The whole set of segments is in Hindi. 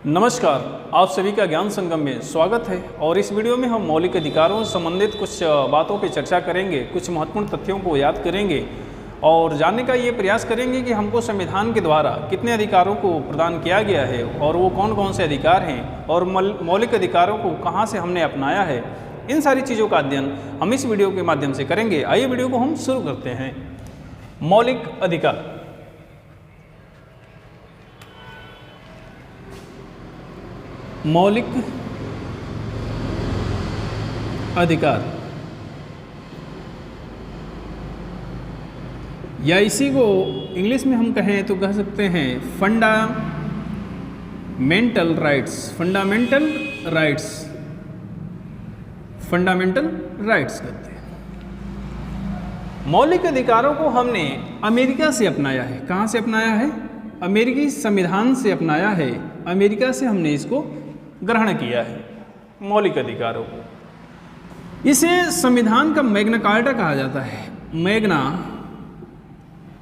नमस्कार, आप सभी का ज्ञान संगम में स्वागत है। और इस वीडियो में हम मौलिक अधिकारों से संबंधित कुछ बातों पर चर्चा करेंगे, कुछ महत्वपूर्ण तथ्यों को याद करेंगे और जानने का ये प्रयास करेंगे कि हमको संविधान के द्वारा कितने अधिकारों को प्रदान किया गया है और वो कौन कौन से अधिकार हैं और मौलिक अधिकारों को कहाँ से हमने अपनाया है। इन सारी चीज़ों का अध्ययन हम इस वीडियो के माध्यम से करेंगे। आइए वीडियो को हम शुरू करते हैं। मौलिक अधिकार। मौलिक अधिकार या इसी को इंग्लिश में हम कहें तो कह सकते हैं फंडामेंटल राइट्स। फंडामेंटल राइट्स कहते हैं। मौलिक अधिकारों को हमने अमेरिका से अपनाया है। कहाँ से अपनाया है? अमेरिकी संविधान से अपनाया है। अमेरिका से हमने इसको ग्रहण किया है मौलिक अधिकारों को। इसे संविधान का मैग्ना कार्टा कहा जाता है। मैग्ना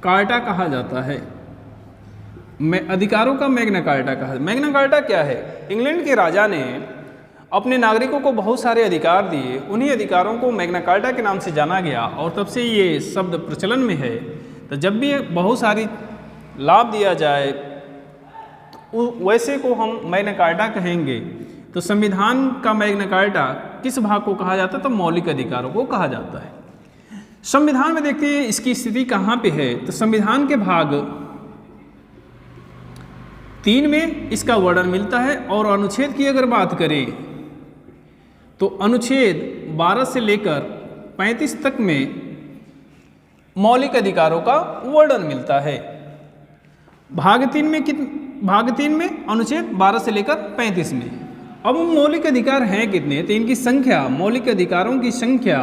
कार्टा कहा जाता है। अधिकारों का मैग्ना कार्टा कहा। मैग्ना कार्टा क्या है? इंग्लैंड के राजा ने अपने नागरिकों को बहुत सारे अधिकार दिए। उन्हीं अधिकारों को मैग्ना कार्टा के नाम से जाना गया और तब से ये शब्द प्रचलन में है। तो जब भी बहुत सारी लाभ दिया जाए तो वैसे को हम मैग्ना कार्टा कहेंगे। तो संविधान का मैग्ना कार्टा किस भाग को कहा जाता है? तो मौलिक अधिकारों को कहा जाता है। संविधान में देखते हैं इसकी स्थिति कहाँ पे है। तो संविधान के भाग 3 में इसका वर्णन मिलता है। और अनुच्छेद की अगर बात करें तो अनुच्छेद 12 से लेकर 35 तक में मौलिक अधिकारों का वर्णन मिलता है। भाग 3 में अनुच्छेद 12 से लेकर 35 में। अब मौलिक अधिकार हैं कितने? तो इनकी संख्या, मौलिक अधिकारों की संख्या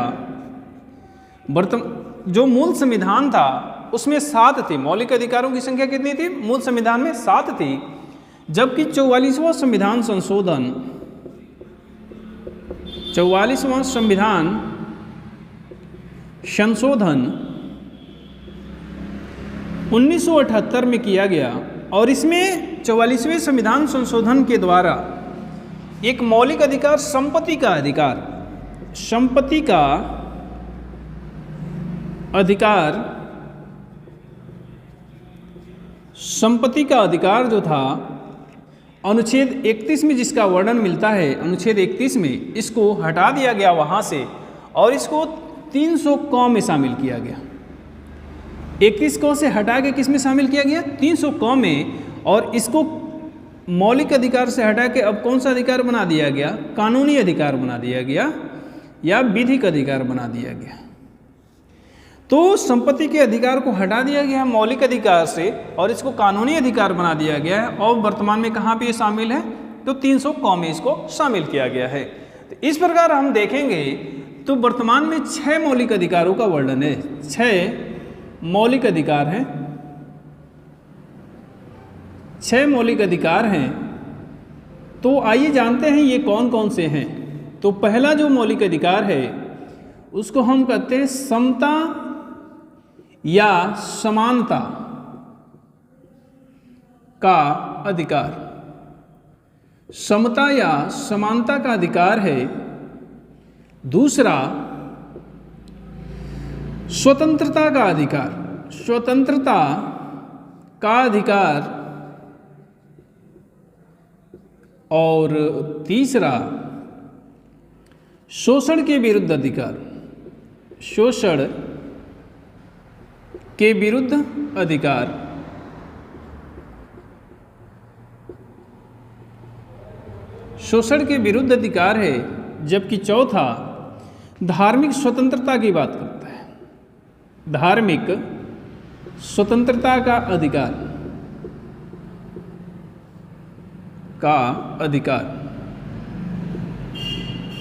जो मूल संविधान था उसमें 7 थी। मौलिक अधिकारों की संख्या कितनी थी? मूल संविधान में 7 थी। जबकि 44वां संविधान संशोधन 1978 में किया गया। और इसमें 44वें संविधान संशोधन के द्वारा एक मौलिक अधिकार संपत्ति का अधिकार जो था अनुच्छेद 31 में जिसका वर्णन मिलता है, अनुच्छेद 31 में इसको हटा दिया गया वहाँ से और इसको 300 क में शामिल किया गया। 31 क से हटा के किस में शामिल किया गया? 300 क में। और इसको मौलिक अधिकार से हटा के अब कौन सा अधिकार बना दिया गया? कानूनी अधिकार बना दिया गया या विधिक अधिकार बना दिया गया। तो संपत्ति के अधिकार को हटा दिया गया मौलिक अधिकार से और इसको कानूनी अधिकार बना दिया गया है। और वर्तमान में कहाँ पे ये शामिल है? तो 300 क में इसको शामिल किया गया है। तो इस प्रकार हम देखेंगे तो वर्तमान में 6 मौलिक अधिकारों का वर्णन है। 6 मौलिक अधिकार हैं। 6 मौलिक अधिकार हैं। तो आइए जानते हैं ये कौन कौन से हैं। तो पहला जो मौलिक अधिकार है उसको हम कहते हैं समता या समानता का अधिकार। समता या समानता का अधिकार है। दूसरा स्वतंत्रता का अधिकार। स्वतंत्रता का अधिकार। और तीसरा शोषण के विरुद्ध अधिकार। शोषण के विरुद्ध अधिकार। शोषण के विरुद्ध अधिकार है। जबकि चौथा धार्मिक स्वतंत्रता की बात करता है। धार्मिक स्वतंत्रता का अधिकार।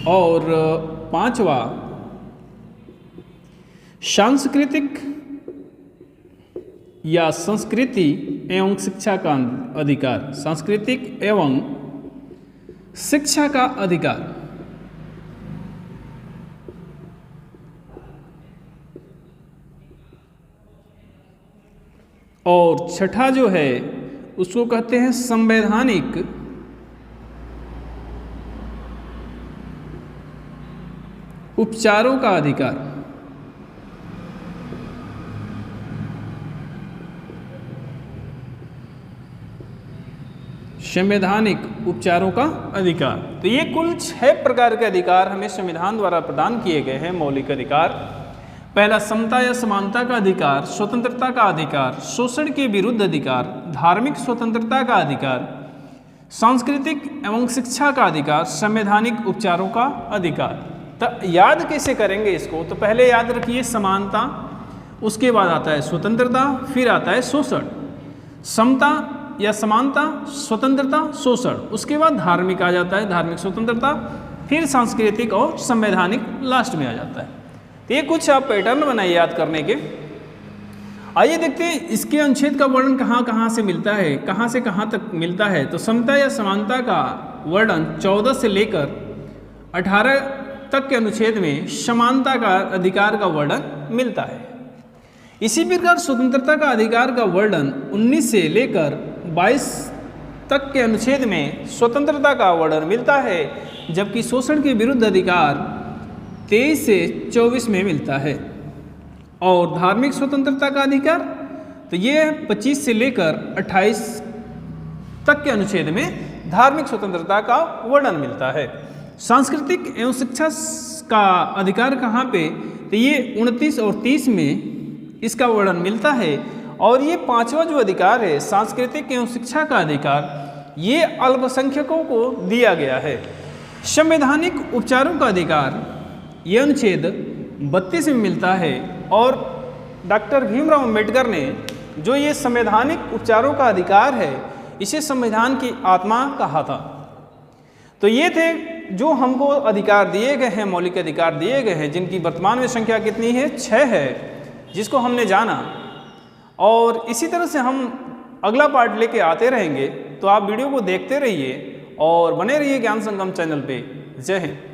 और पांचवा सांस्कृतिक या संस्कृति एवं शिक्षा का अधिकार। सांस्कृतिक एवं शिक्षा का अधिकार। और छठा जो है उसको कहते हैं संवैधानिक उपचारों का अधिकार। संवैधानिक उपचारों का अधिकार। तो ये कुल 6 प्रकार के अधिकार हमें संविधान द्वारा प्रदान किए गए हैं मौलिक अधिकार। पहला समता या समानता का अधिकार, स्वतंत्रता का अधिकार, शोषण के विरुद्ध अधिकार, धार्मिक स्वतंत्रता का अधिकार, सांस्कृतिक एवं शिक्षा का अधिकार, संवैधानिक उपचारों का अधिकार। तो याद कैसे करेंगे इसको? तो पहले याद रखिए समानता, उसके बाद आता है स्वतंत्रता, फिर आता है शोषण। समता या समानता, स्वतंत्रता, शोषण, उसके बाद धार्मिक आ जाता है, धार्मिक स्वतंत्रता, फिर सांस्कृतिक और संवैधानिक लास्ट में आ जाता है। तो ये कुछ आप पैटर्न बनाइए याद करने के। आइए देखते हैं इसके अनुच्छेद का वर्णन कहाँ कहाँ से मिलता है, कहाँ से कहाँ तक मिलता है। तो समता या समानता का वर्णन 14 से लेकर 18 तक के अनुच्छेद में समानता का अधिकार का वर्णन मिलता है। इसी प्रकार स्वतंत्रता का अधिकार का वर्णन 19 से लेकर 22 तक के अनुच्छेद में स्वतंत्रता का वर्णन मिलता है, जबकि शोषण के विरुद्ध अधिकार 23 से 24 में मिलता है। और धार्मिक स्वतंत्रता का अधिकार तो ये 25 से लेकर 28 तक के अनुच्छेद में धार्मिक स्वतंत्रता का वर्णन मिलता है। सांस्कृतिक एवं शिक्षा का अधिकार कहाँ पे? तो ये 29 और 30 में इसका वर्णन मिलता है। और ये 5वां जो अधिकार है सांस्कृतिक एवं शिक्षा का अधिकार, ये अल्पसंख्यकों को दिया गया है। संवैधानिक उपचारों का अधिकार ये अनुच्छेद 32 में मिलता है। और डॉक्टर भीमराव अंबेडकर ने जो ये संवैधानिक उपचारों का अधिकार है, इसे संविधान की आत्मा कहा था। तो ये थे जो हमको अधिकार दिए गए हैं, मौलिक अधिकार दिए गए हैं, जिनकी वर्तमान में संख्या कितनी है? 6 है, जिसको हमने जाना। और इसी तरह से हम अगला पार्ट लेके आते रहेंगे। तो आप वीडियो को देखते रहिए और बने रहिए ज्ञान संगम चैनल पे। जय हिंद।